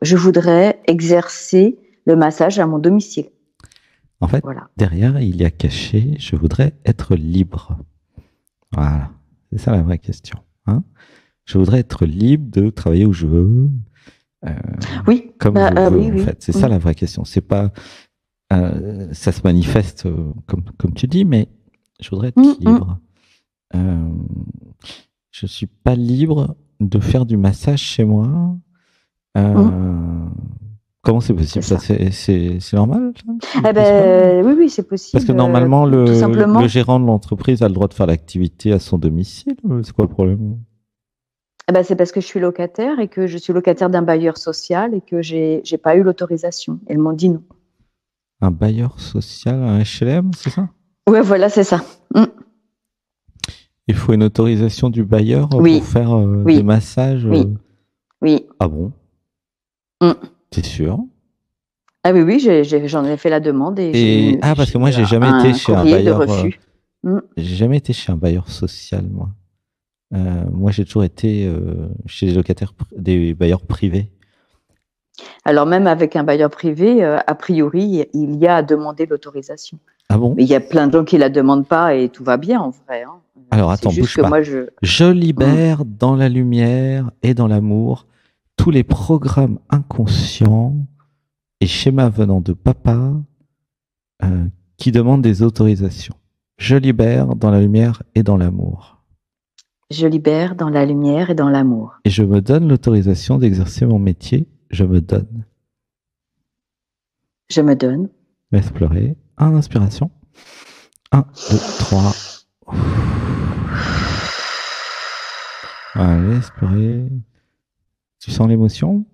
je voudrais exercer le massage à mon domicile. En fait, Voilà. derrière, il y a caché, je voudrais être libre. Voilà, c'est ça la vraie question. Hein, je voudrais être libre de travailler où je veux, Oui, comme je veux, oui, en oui. fait. C'est ça la vraie question. C'est pas, ça se manifeste comme tu dis, mais je voudrais être libre. Je suis pas libre de faire du massage chez moi. Comment c'est possible ça? C'est normal ça? Oui, oui, c'est possible. Parce que normalement, tout simplement. le gérant de l'entreprise a le droit de faire l'activité à son domicile. C'est quoi le problème? C'est parce que je suis locataire et que je suis locataire d'un bailleur social et que j'ai pas eu l'autorisation. Ils m'ont dit non. Un bailleur social, un HLM, c'est ça? Ouais, voilà, c'est ça. Il faut une autorisation du bailleur pour faire des massages. Oui. Ah bon? T'es sûr? Ah oui, oui, j'en ai fait la demande et parce que moi, j'ai jamais été chez un bailleur. de refus. J'ai jamais été chez un bailleur social, moi. Moi, j'ai toujours été chez des locataires, des bailleurs privés. Alors, même avec un bailleur privé, a priori, il y a à demander l'autorisation. Ah bon? Mais il y a plein de gens qui la demandent pas et tout va bien en vrai. Hein. Alors, attends, bouge pas. Moi, je libère dans la lumière et dans l'amour tous les programmes inconscients et schémas venant de papa qui demandent des autorisations. Je libère dans la lumière et dans l'amour. Je libère dans la lumière et dans l'amour. Et je me donne l'autorisation d'exercer mon métier. Je me donne. Je me donne. Laisse pleurer. Inspiration. 1, 2, 3. Voilà, laisse pleurer. Tu sens l'émotion?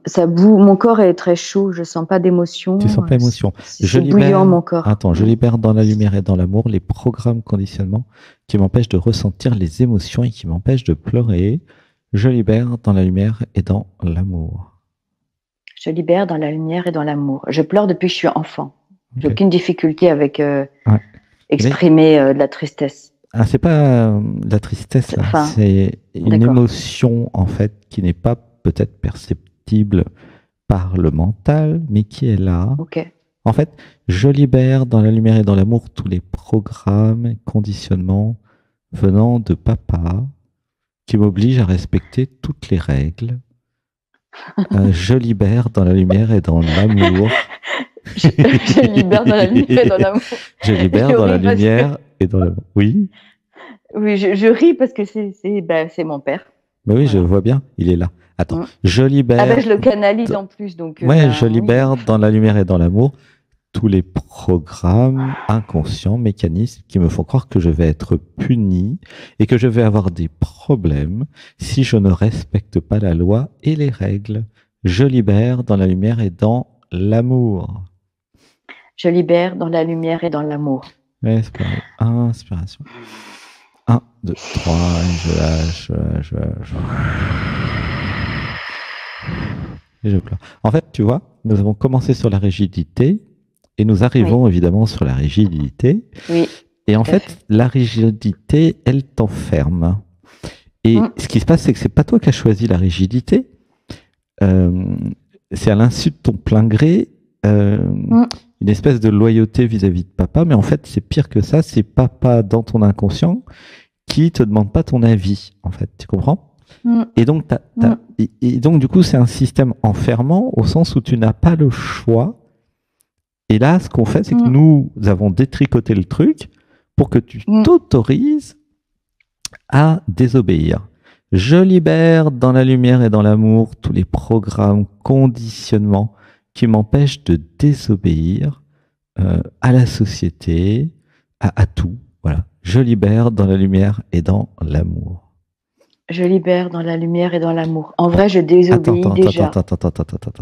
Ça boue. Mon corps est très chaud. Je sens pas d'émotion. Tu sens pas d'émotion. C'est bouillant mon corps. Attends, je libère dans la lumière et dans l'amour les programmes conditionnements qui m'empêchent de ressentir les émotions et qui m'empêchent de pleurer. Je libère dans la lumière et dans l'amour. Je libère dans la lumière et dans l'amour. Je pleure depuis que je suis enfant. J'ai aucune difficulté avec exprimer de la tristesse. Ah, c'est pas la tristesse, là. C'est une émotion, en fait, qui n'est pas peut-être perceptible par le mental, mais qui est là. En fait, je libère dans la lumière et dans l'amour tous les programmes, conditionnements venant de papa qui m'obligent à respecter toutes les règles. Je libère dans la lumière et dans l'amour. Je libère dans la lumière et dans l'amour. Je libère dans la lumière et dans l'amour. Oui. Oui, je ris parce que c'est mon père. Mais oui, je vois bien, il est là. Attends, je libère. Je le canalise en plus, donc. Je libère dans la lumière et dans l'amour tous les programmes inconscients, mécanismes qui me font croire que je vais être puni et que je vais avoir des problèmes si je ne respecte pas la loi et les règles. Je libère dans la lumière et dans l'amour. Je libère dans la lumière et dans l'amour. Inspiration. 1, 2, 3, je lâche, et je pleure. En fait, tu vois, nous avons commencé sur la rigidité et nous arrivons évidemment sur la rigidité. Oui. Et en fait, la rigidité, elle t'enferme. Et ce qui se passe, c'est que c'est pas toi qui as choisi la rigidité. C'est à l'insu de ton plein gré, une espèce de loyauté vis-à-vis de papa. Mais en fait, c'est pire que ça. C'est papa dans ton inconscient qui te demande pas ton avis. En fait, tu comprends? Et donc, et donc, du coup, c'est un système enfermant au sens où tu n'as pas le choix. Et là, ce qu'on fait, c'est que nous avons détricoté le truc pour que tu t'autorises à désobéir. Je libère dans la lumière et dans l'amour tous les programmes, conditionnements qui m'empêchent de désobéir à la société, à tout. Voilà. Je libère dans la lumière et dans l'amour. Je libère dans la lumière et dans l'amour. En vrai, je désobéis déjà. Attends.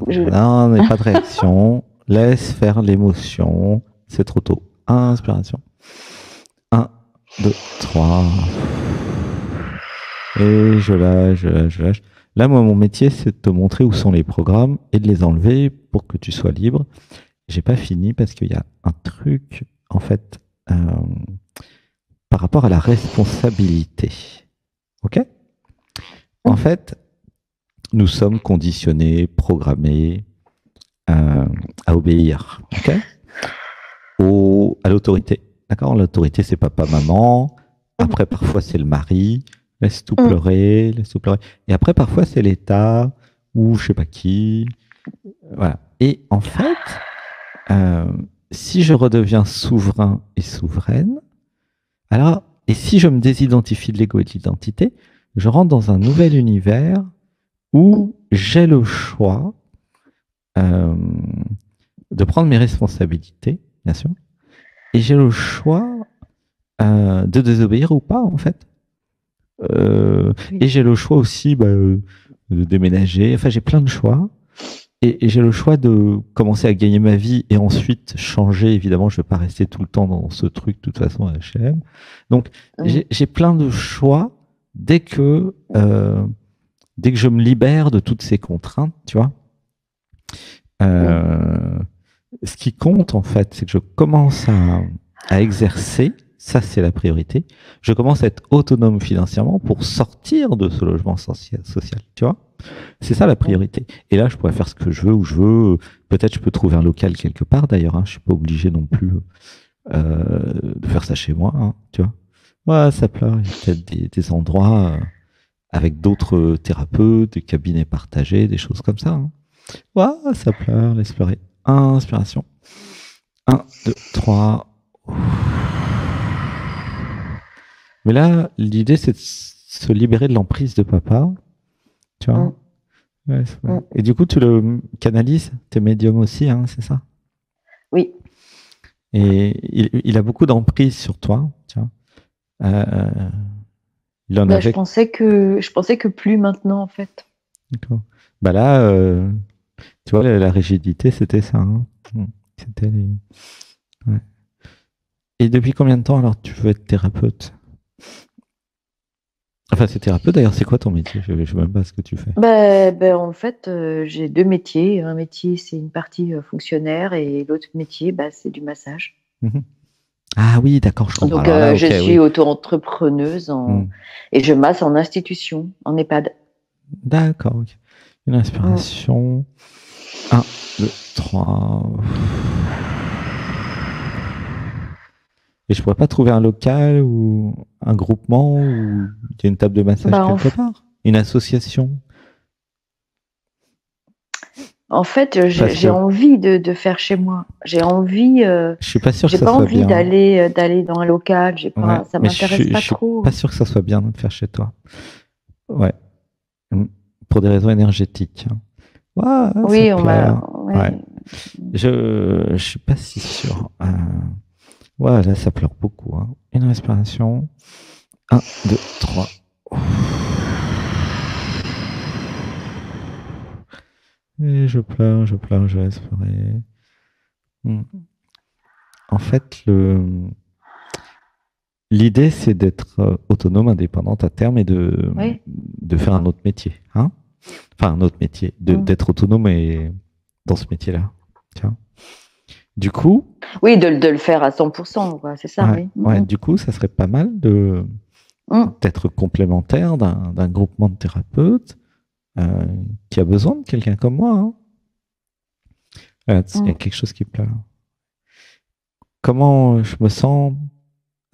Non, mais pas de réaction. Laisse faire l'émotion. C'est trop tôt. Inspiration. 1, 2, 3. Et je lâche. Là, moi, mon métier, c'est de te montrer où sont les programmes et de les enlever pour que tu sois libre. J'ai pas fini parce qu'il y a un truc, en fait, par rapport à la responsabilité. Ok ? En fait, nous sommes conditionnés, programmés à obéir, ok, à l'autorité. D'accord? L'autorité, c'est papa, maman. Après, parfois, c'est le mari. Laisse tout pleurer, laisse tout pleurer. Et après, parfois, c'est l'État ou je sais pas qui. Voilà. Et en fait, si je redeviens souverain et souveraine, alors, et si je me désidentifie de l'ego et de l'identité, je rentre dans un nouvel univers où j'ai le choix de prendre mes responsabilités, bien sûr, et j'ai le choix de désobéir ou pas, en fait. Et j'ai le choix aussi de déménager. Enfin, j'ai plein de choix. Et j'ai le choix de commencer à gagner ma vie et ensuite changer. Évidemment, je ne vais pas rester tout le temps dans ce truc, de toute façon, à H&M. Donc, j'ai plein de choix dès que je me libère de toutes ces contraintes, tu vois. Ce qui compte, en fait, c'est que je commence à exercer. Ça, c'est la priorité. Je commence à être autonome financièrement pour sortir de ce logement social, tu vois. C'est ça la priorité. Et là, je pourrais faire ce que je veux, où je veux. Peut-être je peux trouver un local quelque part, d'ailleurs. Je suis pas obligé non plus de faire ça chez moi, tu vois. Ouais, ça pleure. Il y a peut-être des endroits avec d'autres thérapeutes, des cabinets partagés, des choses comme ça. Ouais, ça pleure, laisse pleurer. Inspiration. 1, 2, 3. Mais là, l'idée, c'est de se libérer de l'emprise de papa. Tu vois. Ouais, et du coup, tu le canalises, t'es médium aussi, c'est ça? Oui. Et il a beaucoup d'emprise sur toi, tu vois. Il en avait... je pensais que plus maintenant, en fait. D'accord. Là, tu vois, la rigidité, c'était ça. C'était les... Ouais. Et depuis combien de temps, alors, tu veux être thérapeute? Enfin, c'est thérapeute, d'ailleurs, c'est quoi ton métier? Je ne sais même pas ce que tu fais. En fait, j'ai 2 métiers. Un métier, c'est une partie fonctionnaire et l'autre métier, c'est du massage. Ah oui, d'accord, je comprends. Donc, là, je suis auto-entrepreneuse et je masse en institution, en EHPAD. D'accord, ok. Une inspiration. 1, 2, 3. Et je pourrais pas trouver un local ou un groupement où il y a une table de massage quelque part? Une association? En fait, j'ai envie de faire chez moi. J'ai envie. Je suis pas sûr que ça soit bien. J'ai pas envie d'aller dans un local. Ça m'intéresse pas trop. Je suis pas sûr que ça soit bien de faire chez toi. Ouais. Pour des raisons énergétiques. Ouais, oui, ça plaire. Ouais. Je suis pas si sûr. Ouais, là, ça pleure beaucoup. Une respiration. 1, 2, 3. Et je pleure, je laisse pleurer. En fait, l'idée, c'est d'être autonome, indépendante à terme et de faire un autre métier. Enfin, un autre métier. D'être autonome et dans ce métier-là. Tiens. Du coup... Oui, de le faire à 100%, c'est ça, oui. Ouais, du coup, ça serait pas mal d'être complémentaire d'un groupement de thérapeutes qui a besoin de quelqu'un comme moi. Il y a quelque chose qui pleure. Comment je me sens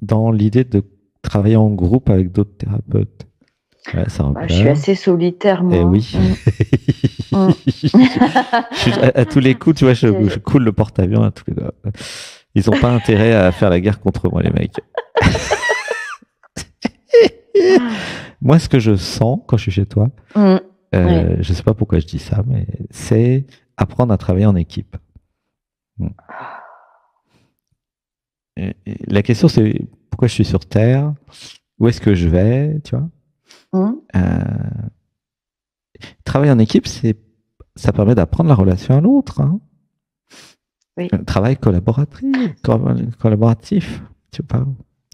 dans l'idée de travailler en groupe avec d'autres thérapeutes? Je suis assez solitaire, moi. Eh oui. À tous les coups, tu vois, je coule le porte-avions à tous les gars. Ils n'ont pas intérêt à faire la guerre contre moi, les mecs. Moi, ce que je sens quand je suis chez toi, je ne sais pas pourquoi je dis ça, mais c'est apprendre à travailler en équipe. Et la question, c'est pourquoi je suis sur Terre? Où est-ce que je vais? Tu vois? Travailler en équipe, ça permet d'apprendre la relation à l'autre. Oui. Travail collaboratif. Tu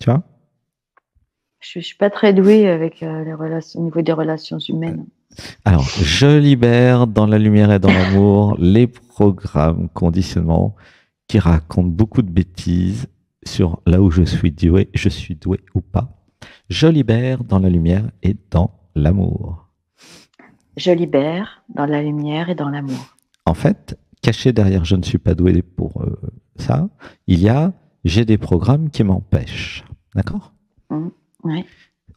vois? Je suis pas très douée avec les relations, au niveau des relations humaines. Alors, je libère dans la lumière et dans l'amour les programmes, conditionnements qui racontent beaucoup de bêtises sur là où je suis doué ou pas. Je libère dans la lumière et dans l'amour. Je libère dans la lumière et dans l'amour. En fait, caché derrière je ne suis pas doué pour ça, il y a j'ai des programmes qui m'empêchent. D'accord ? Oui.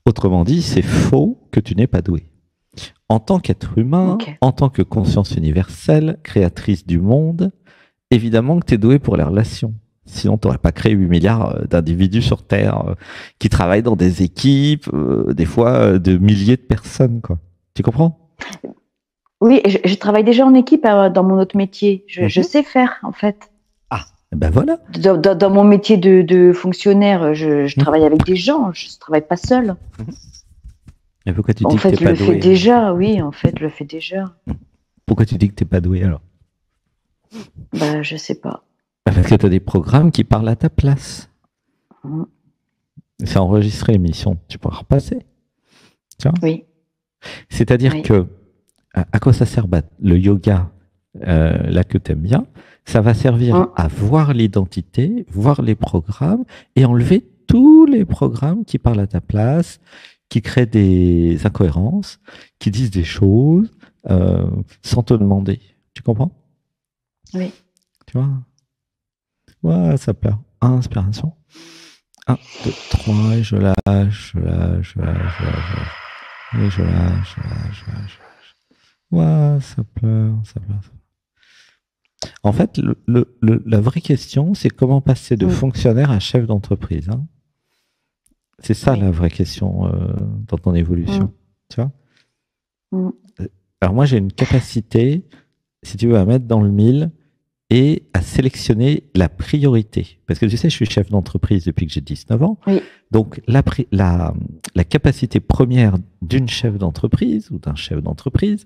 Autrement dit, c'est faux que tu n'es pas doué. En tant qu'être humain, en tant que conscience universelle, créatrice du monde, évidemment que tu es doué pour les relations. Sinon, tu n'aurais pas créé 8 milliards d'individus sur Terre qui travaillent dans des équipes, des fois de milliers de personnes, quoi. Tu comprends ? Oui, je travaille déjà en équipe dans mon autre métier. Je sais faire, en fait. Ah, ben voilà. Dans mon métier de fonctionnaire, je travaille avec des gens, je ne travaille pas seule. Et pourquoi tu dis en fait, que tu n'es pas doué ? Je le fais déjà, oui, en fait, je le fais déjà. Pourquoi tu dis que tu n'es pas doué alors ? Bah, je sais pas. Parce que tu as des programmes qui parlent à ta place. C'est enregistré l'émission, tu pourras repasser. Tu vois ? Oui. C'est-à-dire que, à quoi ça sert le yoga, là que tu aimes bien, ça va servir à voir l'identité, voir les programmes et enlever tous les programmes qui parlent à ta place, qui créent des incohérences, qui disent des choses sans te demander. Tu comprends ? Oui. Tu vois ? Ouais, ça pleure. Inspiration. 1, 2, 3, et je lâche, je lâche, je lâche, je lâche. Et je lâche, je lâche, je lâche. Ouais, ça pleure, ça pleure. En fait, la vraie question, c'est comment passer de fonctionnaire à chef d'entreprise. Hein. C'est ça la vraie question dans ton évolution. Tu vois ? Alors moi, j'ai une capacité, si tu veux, à mettre dans le mille et à sélectionner la priorité. Parce que tu sais, je suis chef d'entreprise depuis que j'ai 19 ans. Oui. Donc, la capacité première d'une chef d'entreprise ou d'un chef d'entreprise,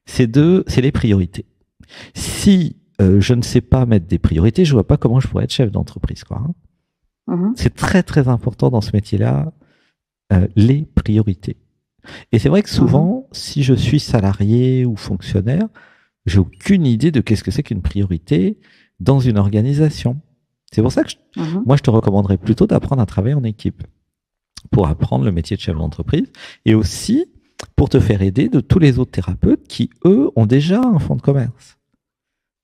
c'est les priorités. Si je ne sais pas mettre des priorités, je vois pas comment je pourrais être chef d'entreprise, quoi. Hein. C'est très, très important dans ce métier-là, les priorités. Et c'est vrai que souvent, si je suis salarié ou fonctionnaire, j'ai aucune idée de qu'est-ce que c'est qu'une priorité dans une organisation. C'est pour ça que moi, je te recommanderais plutôt d'apprendre à travailler en équipe pour apprendre le métier de chef d'entreprise et aussi pour te faire aider de tous les autres thérapeutes qui, eux, ont déjà un fonds de commerce.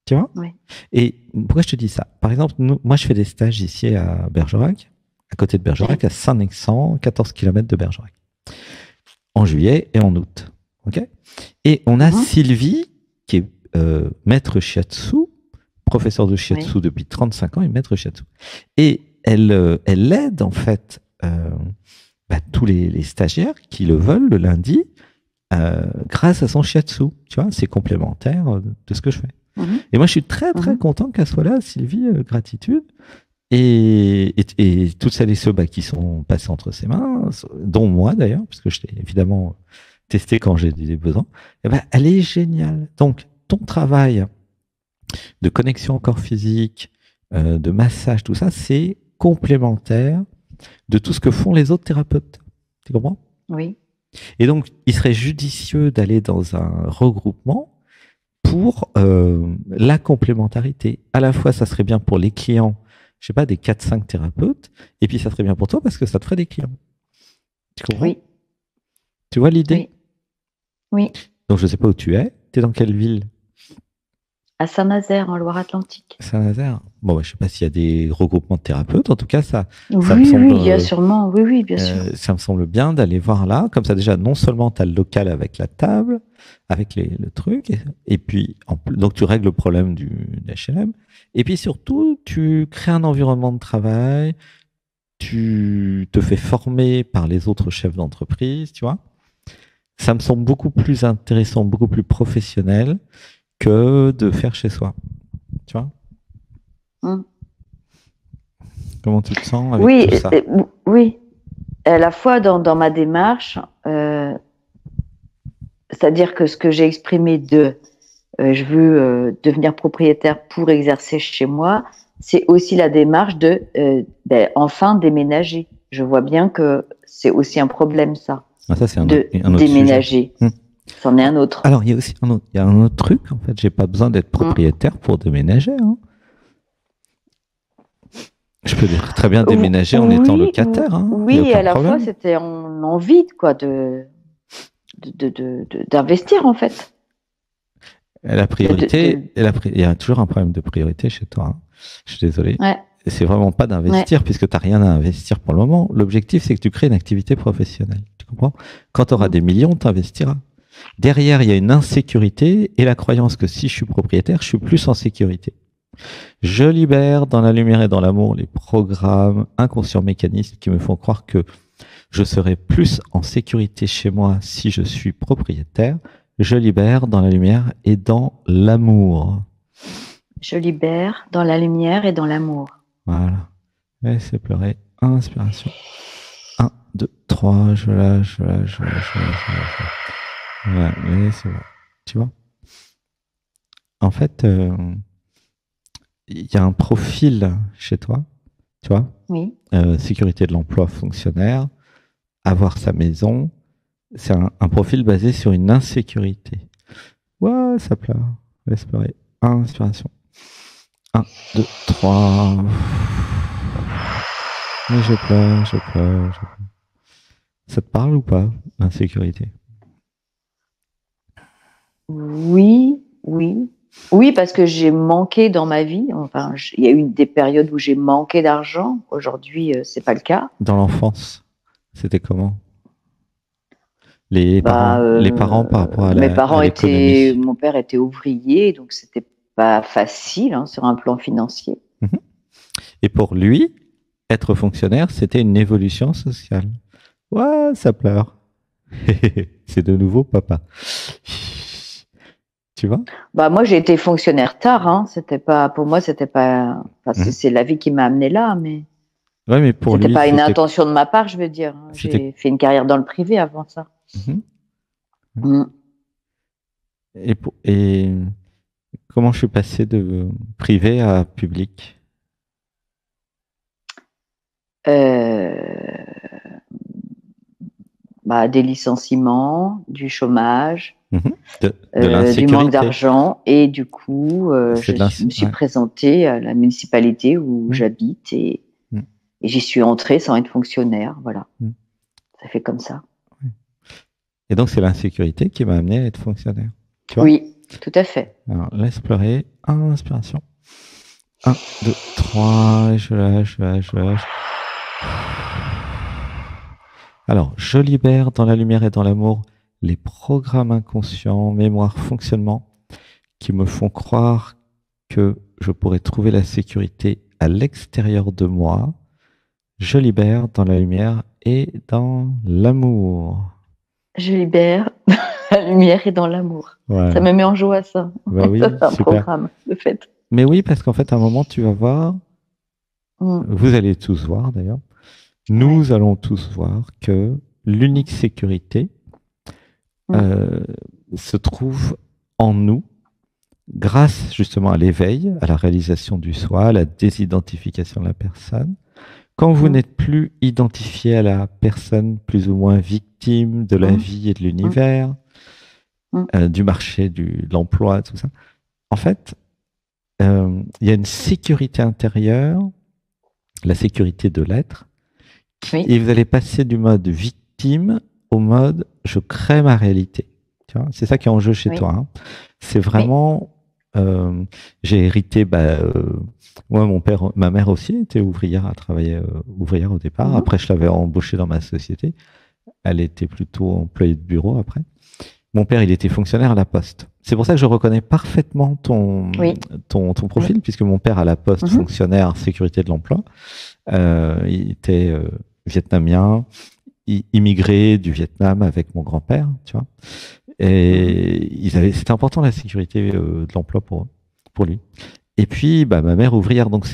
Tu vois ? Oui. Et pourquoi je te dis ça ? Par exemple, moi, je fais des stages ici à Bergerac, à côté de Bergerac, à Saint-Nexan, 14 km de Bergerac, en juillet et en août. Okay ? Et on a Sylvie, qui est maître shiatsu, professeur de shiatsu depuis 35 ans et maître shiatsu. Et elle aide en fait tous les stagiaires qui le veulent le lundi grâce à son shiatsu. Tu vois, c'est complémentaire de ce que je fais. Et moi, je suis très très content qu'elle soit là, Sylvie, gratitude. Et toutes celles et ceux qui sont passés entre ses mains, dont moi d'ailleurs, parce que je t'ai évidemment testé quand j'ai des besoins, elle est géniale. Donc, ton travail de connexion au corps physique, de massage, tout ça, c'est complémentaire de tout ce que font les autres thérapeutes. Tu comprends ? Oui. Et donc, il serait judicieux d'aller dans un regroupement pour la complémentarité. À la fois, ça serait bien pour les clients, je sais pas, des 4-5 thérapeutes, et puis ça serait bien pour toi parce que ça te ferait des clients. Tu comprends ? Oui. Tu vois l'idée ? Oui. Donc, je sais pas où tu es. Tu es dans quelle ville ? À Saint-Nazaire, en Loire-Atlantique. Saint-Nazaire. Bon, je sais pas s'il y a des regroupements de thérapeutes. En tout cas, ça me semble. Oui, il y a sûrement. Oui, bien sûr. Ça me semble bien d'aller voir là. Comme ça, déjà, non seulement tu as le local avec la table, avec le truc, et puis, donc tu règles le problème du HLM. Et puis surtout, tu crées un environnement de travail. Tu te fais former par les autres chefs d'entreprise, tu vois. Ça me semble beaucoup plus intéressant, beaucoup plus professionnel que de faire chez soi. Tu vois ? Comment tu te sens avec tout ça ? Oui. À la fois dans ma démarche, c'est-à-dire que ce que j'ai exprimé je veux devenir propriétaire pour exercer chez moi, c'est aussi la démarche de enfin déménager. Je vois bien que c'est aussi un problème, ça. Ah, ça, c'est un autre déménager. C'en est un autre. Alors, il y a aussi un autre truc, en fait. J'ai pas besoin d'être propriétaire pour déménager. Hein. Je peux très bien déménager en étant locataire. Hein. Oui, et à la fois, c'était en envie, quoi, de... d'investir en fait. La priorité, il y a toujours un problème de priorité chez toi. Hein. Je suis désolé. Ouais. C'est vraiment pas d'investir puisque tu n'as rien à investir pour le moment. L'objectif, c'est que tu crées une activité professionnelle. Tu comprends? Quand tu auras des millions, tu investiras. Derrière, il y a une insécurité et la croyance que si je suis propriétaire, je suis plus en sécurité. Je libère dans la lumière et dans l'amour les programmes inconscients mécanismes qui me font croire que je serai plus en sécurité chez moi si je suis propriétaire. Je libère dans la lumière et dans l'amour. Je libère dans la lumière et dans l'amour. Voilà. Laissez pleurer. Inspiration. 1, 2, 3. Je lâche, je lâche, je lâche, je lâche, je lâche. Voilà, mais c'est bon. Tu vois? En fait, il y a un profil chez toi, tu vois? Oui. Sécurité de l'emploi fonctionnaire, avoir sa maison, c'est un profil basé sur une insécurité. Ouais, ça pleure. Laisse pleurer. Inspiration. 1, 2, 3. Et je pleure, je pleure, je pleure. Ça te parle ou pas, l'insécurité? Oui, oui. Oui, parce que j'ai manqué dans ma vie. Enfin, il y a eu des périodes où j'ai manqué d'argent. Aujourd'hui, c'est pas le cas. Dans l'enfance, c'était comment? Les parents par rapport à l'économie. Mon père était ouvrier, donc c'était pas facile hein, sur un plan financier. Et pour lui, être fonctionnaire, c'était une évolution sociale. Ouais, ça pleure. C'est de nouveau papa. Tu vois? Bah moi j'ai été fonctionnaire tard, hein. C'était pas pour moi, c'était pas. Enfin, c'est la vie qui m'a amené là, mais. Ouais, mais pour lui, c'était pas une intention de ma part, je veux dire. J'ai fait une carrière dans le privé avant ça. Et comment je suis passé de privé à public? Des licenciements, du chômage, de du manque d'argent, et du coup, je me suis présentée à la municipalité où j'habite et j'y suis entrée sans être fonctionnaire. Voilà, ça fait comme ça. Et donc c'est l'insécurité qui m'a amené à être fonctionnaire. Tu vois? Oui, tout à fait. Alors laisse pleurer. Inspiration. 1, 2, 3. Je lâche, je lâche, je lâche. Alors, je libère dans la lumière et dans l'amour les programmes inconscients, mémoire, fonctionnement, qui me font croire que je pourrais trouver la sécurité à l'extérieur de moi. Je libère dans la lumière et dans l'amour. Je libère dans la lumière et dans l'amour. Voilà. Ça me met en joie, ça. Bah oui, ça, c'est un programme, de fait. Mais oui, parce qu'en fait, à un moment, tu vas voir, vous allez tous voir d'ailleurs, nous allons tous voir que l'unique sécurité se trouve en nous grâce justement à l'éveil, à la réalisation du soi, à la désidentification de la personne. Quand vous n'êtes plus identifié à la personne plus ou moins victime de la vie et de l'univers, du marché, de l'emploi, tout ça, en fait, il y a une sécurité intérieure, la sécurité de l'être, et vous allez passer du mode victime au mode je crée ma réalité. C'est ça qui est en jeu chez toi. Hein. C'est vraiment, j'ai hérité, moi, mon père, ma mère aussi était ouvrière, a travaillé ouvrière au départ. Après, je l'avais embauchée dans ma société. Elle était plutôt employée de bureau après. Mon père, il était fonctionnaire à la Poste. C'est pour ça que je reconnais parfaitement ton profil, puisque mon père à la Poste, fonctionnaire sécurité de l'emploi, il était vietnamien, immigré du Vietnam avec mon grand-père, tu vois. Et c'était important la sécurité de l'emploi pour lui. Et puis, ma mère ouvrière, donc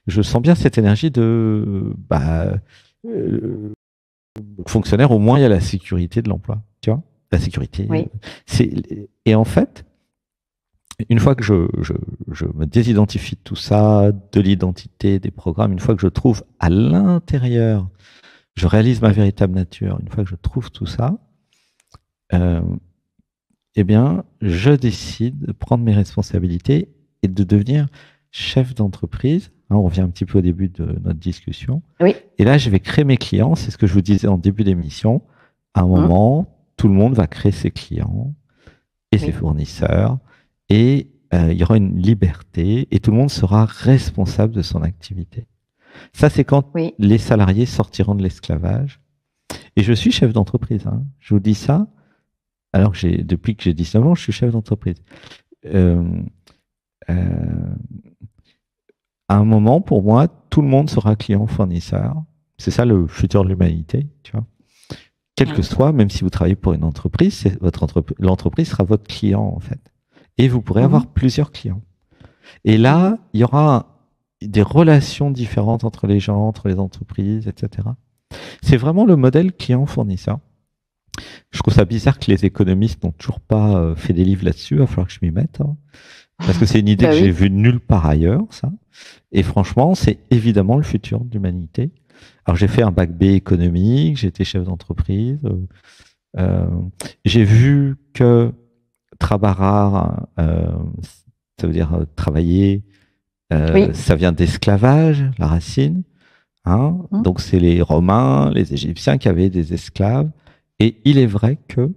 je sens bien cette énergie de fonctionnaire. Au moins, il y a la sécurité de l'emploi, tu vois, la sécurité. Oui. Et en fait, une fois que je me désidentifie de tout ça, de l'identité, des programmes, une fois que je trouve à l'intérieur, je réalise ma véritable nature. Une fois que je trouve tout ça, eh bien, je décide de prendre mes responsabilités et de devenir chef d'entreprise. Hein, on revient un petit peu au début de notre discussion. Oui. Et là, je vais créer mes clients. C'est ce que je vous disais en début d'émission. à un moment, tout le monde va créer ses clients et ses fournisseurs et il y aura une liberté et tout le monde sera responsable de son activité. Ça, c'est quand les salariés sortiront de l'esclavage. Et je suis chef d'entreprise. Hein. Je vous dis ça, alors que depuis que j'ai 19 ans, je suis chef d'entreprise. À un moment, pour moi, tout le monde sera client-fournisseur. C'est ça le futur de l'humanité, tu vois. Quel que soit, même si vous travaillez pour une entreprise, l'entreprise sera votre client, en fait. Et vous pourrez avoir plusieurs clients. Et là, il y aura des relations différentes entre les gens, entre les entreprises, etc. C'est vraiment le modèle client-fournisseur. Je trouve ça bizarre que les économistes n'ont toujours pas fait des livres là-dessus. Il va falloir que je m'y mette. Hein. Parce que c'est une idée que j'ai vue nulle part ailleurs, ça. Et franchement, c'est évidemment le futur de l'humanité. Alors, j'ai fait un bac B économique, j'ai été chef d'entreprise. J'ai vu que trabarar, ça veut dire travailler, ça vient d'esclavage, la racine. Hein. Donc, c'est les Romains, les Égyptiens qui avaient des esclaves. Et il est vrai que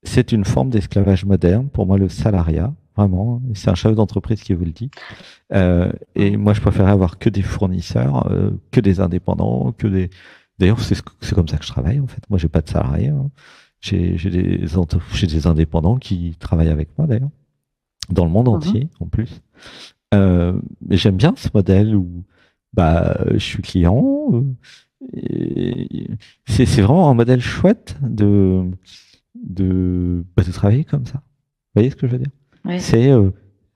c'est une forme d'esclavage moderne. Pour moi, le salariat, vraiment, c'est un chef d'entreprise qui vous le dit. Et moi, je préférais avoir que des fournisseurs, que des indépendants, que des. D'ailleurs, c'est comme ça que je travaille, en fait. Moi, j'ai pas de salariés. Hein. J'ai des indépendants qui travaillent avec moi, d'ailleurs, dans le monde entier, en plus. Mais j'aime bien ce modèle où je suis client. C'est vraiment un modèle chouette de travailler comme ça. Vous voyez ce que je veux dire? C'est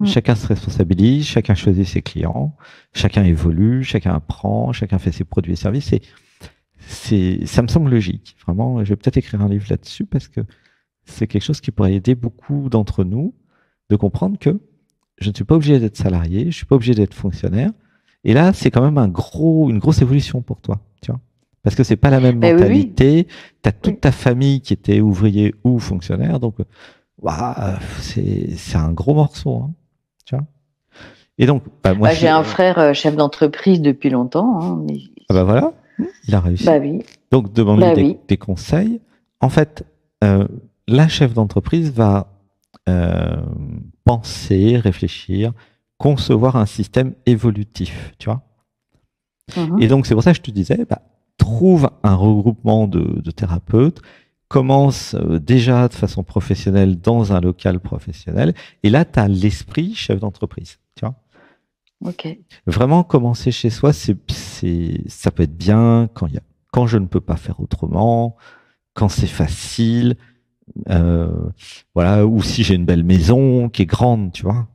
chacun se responsabilise, chacun choisit ses clients, chacun évolue, chacun apprend, chacun fait ses produits et services. Ça me semble logique. Vraiment, je vais peut-être écrire un livre là-dessus parce que c'est quelque chose qui pourrait aider beaucoup d'entre nous de comprendre que je ne suis pas obligé d'être salarié, je ne suis pas obligé d'être fonctionnaire. Et là, c'est quand même une grosse évolution pour toi, tu vois. Parce que c'est pas la même mentalité. Tu as toute ta famille qui était ouvrier ou fonctionnaire, donc c'est un gros morceau, hein, tu vois. Et donc, moi, j'ai un frère chef d'entreprise depuis longtemps. Hein, mais... voilà, il a réussi. Oui. Donc, demande-lui des conseils. En fait, la chef d'entreprise va penser, réfléchir, concevoir un système évolutif, tu vois. Et donc, c'est pour ça que je te disais, trouve un regroupement de thérapeutes, commence déjà de façon professionnelle dans un local professionnel, et là, tu as l'esprit chef d'entreprise, tu vois. Vraiment, commencer chez soi, ça peut être bien quand je ne peux pas faire autrement, quand c'est facile, voilà, ou si j'ai une belle maison qui est grande, tu vois.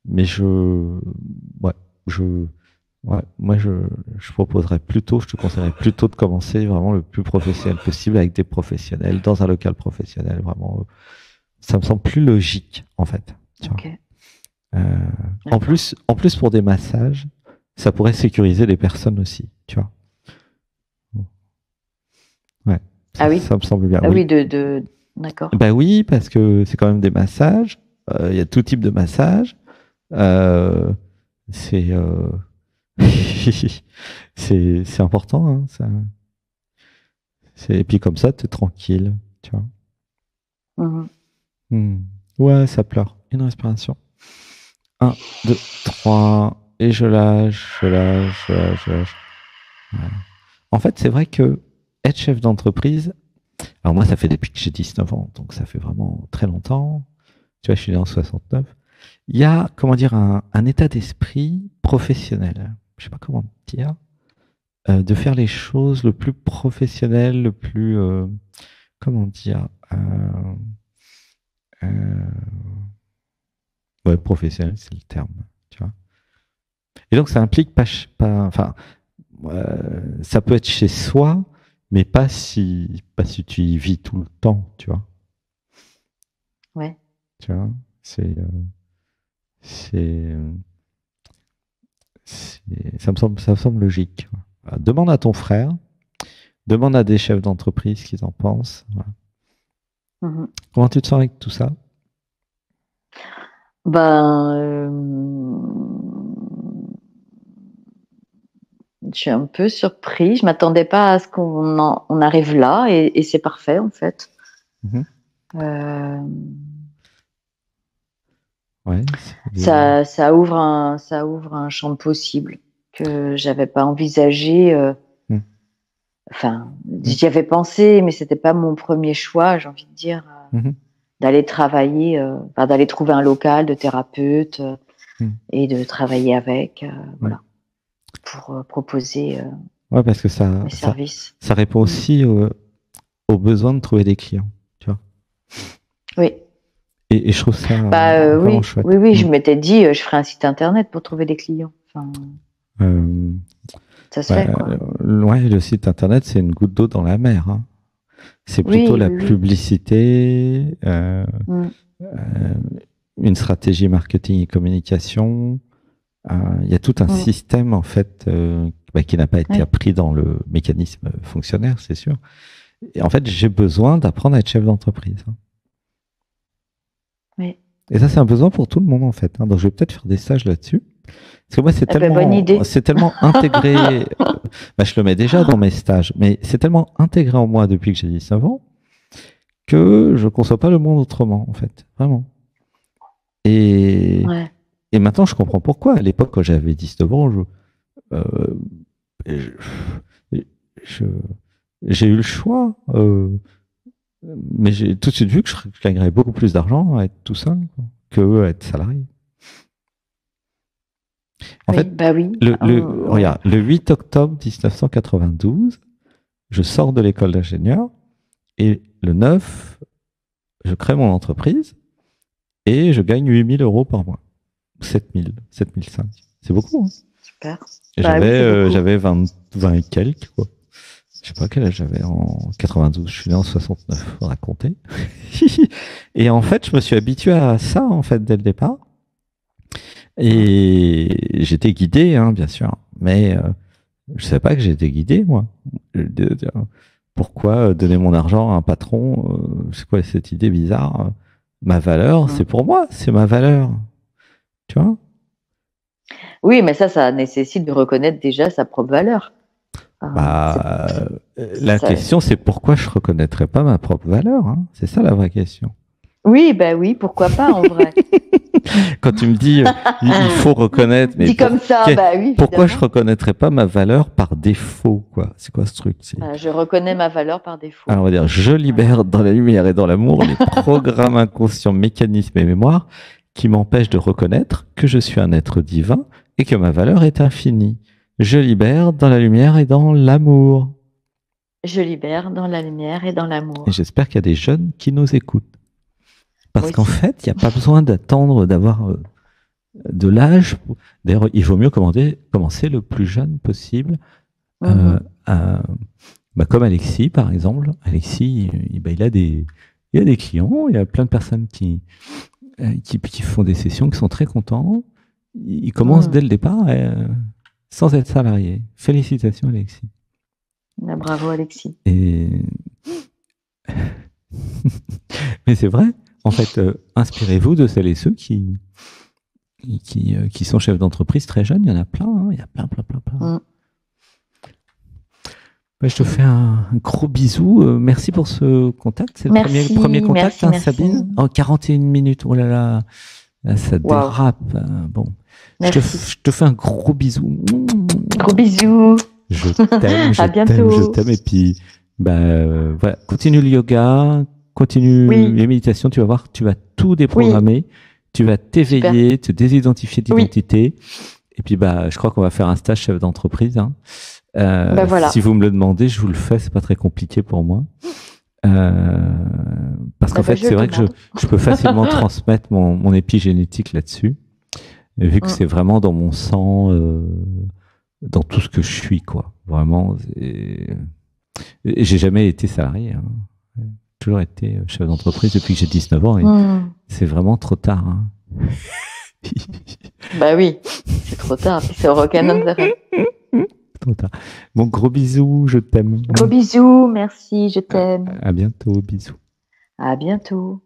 Mais moi, je proposerais plutôt, je te conseillerais plutôt de commencer vraiment le plus professionnel possible avec des professionnels dans un local professionnel. Vraiment, ça me semble plus logique, en fait. Tu vois. En plus, pour des massages, ça pourrait sécuriser les personnes aussi, tu vois. Ouais. Ça me semble bien. D'accord. Oui, parce que c'est quand même des massages. Il y a tout type de massages. C'est important. Hein, ça. Et puis comme ça, tu es tranquille, tu vois. Ouais, ça pleure. Une respiration. 1, 2, 3. Et je lâche, je lâche, je lâche, je lâche. Voilà. En fait, c'est vrai que être chef d'entreprise, alors moi, ça fait depuis que j'ai 19 ans, donc ça fait vraiment très longtemps. Tu vois, je suis né en 69. Il y a, comment dire, un état d'esprit professionnel. Je sais pas comment dire. De faire les choses le plus professionnel, le plus, comment dire, ouais, professionnel, c'est le terme, tu vois. Et donc, ça implique enfin, ça peut être chez soi, mais pas si tu y vis tout le temps, tu vois. Ouais. Tu vois, ça me semble logique. Demande à ton frère, demande à des chefs d'entreprise ce qu'ils en pensent. Voilà. Comment tu te sens avec tout ça? Je suis un peu surpris. Je m'attendais pas à ce on arrive là et c'est parfait en fait. Mhm. Euh, Ouais, ça ouvre un champ de possible que j'avais pas envisagé. Mm. Enfin, Mm. j'y avais pensé, mais c'était pas mon premier choix, j'ai envie de dire, Mhm. d'aller travailler, d'aller trouver un local de thérapeute Mm. et de travailler avec, Mm. voilà, pour proposer Ouais, parce que mes services. ça répond aussi au besoin de trouver des clients, tu vois. Oui. Et je trouve ça vraiment Oui, chouette. oui, oui, je m'étais dit, je ferai un site internet pour trouver des clients. Enfin, Euh, ça se ouais, fait, quoi. ouais, le site internet, c'est une goutte d'eau dans la mer, hein. C'est plutôt Oui, la oui, oui. publicité, Mm, une stratégie marketing et communication. Il y a tout un mm. système, en fait, qui n'a pas été Oui. appris dans le mécanisme fonctionnaire, c'est sûr. Et en fait, j'ai besoin d'apprendre à être chef d'entreprise, hein. Oui. Et ça, c'est un besoin pour tout le monde, en fait, hein. Donc, je vais peut-être faire des stages là-dessus. Parce que moi, Eh ben, bonne idée. c'est tellement intégré. Je le mets déjà dans mes stages, mais c'est tellement intégré en moi depuis que j'ai 19 ans que je ne conçois pas le monde autrement, en fait. Vraiment. Et, Ouais. et maintenant, je comprends pourquoi. À l'époque, quand j'avais 19 ans, euh, je- je- j'ai eu le choix. Mais j'ai tout de suite vu que je gagnerais beaucoup plus d'argent à être tout seul, quoi, que à être salarié. En Oui, fait, bah oui. Ouais. regarde, le 8 octobre 1992, je sors de l'école d'ingénieur et le 9, je crée mon entreprise et je gagne 8 000 € par mois. 7 000, 7 500. C'est beaucoup, hein. Super. Et Bah oui, c'est beaucoup. j'avais 20 et quelques, quoi. Je sais pas quel âge j'avais en 92. Je suis né en 69, faut raconter. Et en fait, je me suis habitué à ça, en fait, dès le départ. Et j'étais guidé, hein, bien sûr. Mais je savais pas que j'étais guidé, moi. Pourquoi donner mon argent à un patron? C'est quoi cette idée bizarre? Ma valeur, c'est pour moi, c'est ma valeur. Tu vois? Oui, mais ça nécessite de reconnaître déjà sa propre valeur. Bah, la Ça- question, c'est pourquoi je reconnaîtrais pas ma propre valeur, hein. C'est ça la vraie question. Oui, bah oui, pourquoi pas en vrai. Quand tu me dis il faut reconnaître, mais Dit comme ça, bah oui, pourquoi je évidemment. reconnaîtrais pas ma valeur par défaut, quoi? C'est quoi ce truc? Je reconnais ma valeur par défaut. Alors, on va dire, je libère dans la lumière et dans l'amour les programmes inconscients, mécanismes et mémoires qui m'empêchent de reconnaître que je suis un être divin et que ma valeur est infinie. Je libère dans la lumière et dans l'amour. Je libère dans la lumière et dans l'amour. Et j'espère qu'il y a des jeunes qui nous écoutent. Parce Moi qu'en aussi. fait, il n'y a pas besoin d'attendre d'avoir de l'âge. D'ailleurs, il vaut mieux commencer le plus jeune possible. Comme Alexis, par exemple. Alexis, il a des clients, il y a plein de personnes qui font des sessions, qui sont très contents. Il commence dès le départ sans être salarié. Félicitations, Alexis. Bravo, Alexis. Mais c'est vrai. En fait, inspirez-vous de celles et ceux qui sont chefs d'entreprise très jeunes. Il y en a plein, hein. Il y a plein. Je te fais un gros bisou. Merci pour ce contact. C'est le premier contact, merci. Sabine. En 41 minutes. Oh là là, ça dérape. Bon, je te fais un gros bisou. Gros bisous. Je t'aime, je t'aime. Et puis, voilà, continue le yoga, continue les méditations. Tu vas voir, tu vas tout déprogrammer. Tu vas t'éveiller, te désidentifier d'identité. Et puis, je crois qu'on va faire un stage chef d'entreprise, hein. Voilà. Si vous me le demandez, je vous le fais, c'est pas très compliqué pour moi. Parce qu'en fait, c'est vrai que je peux facilement transmettre mon épigénétique là-dessus, vu que c'est vraiment dans mon sang, dans tout ce que je suis, quoi. Vraiment. Et j'ai jamais été salarié, hein. J'ai toujours été chef d'entreprise depuis que j'ai 19 ans et c'est vraiment trop tard, hein. Bah oui, c'est trop tard, puis ça aura aucun intérêt. Trop tard. Bon, gros bisous, je t'aime. Gros bisous, merci, je t'aime. À bientôt, bisous. À bientôt.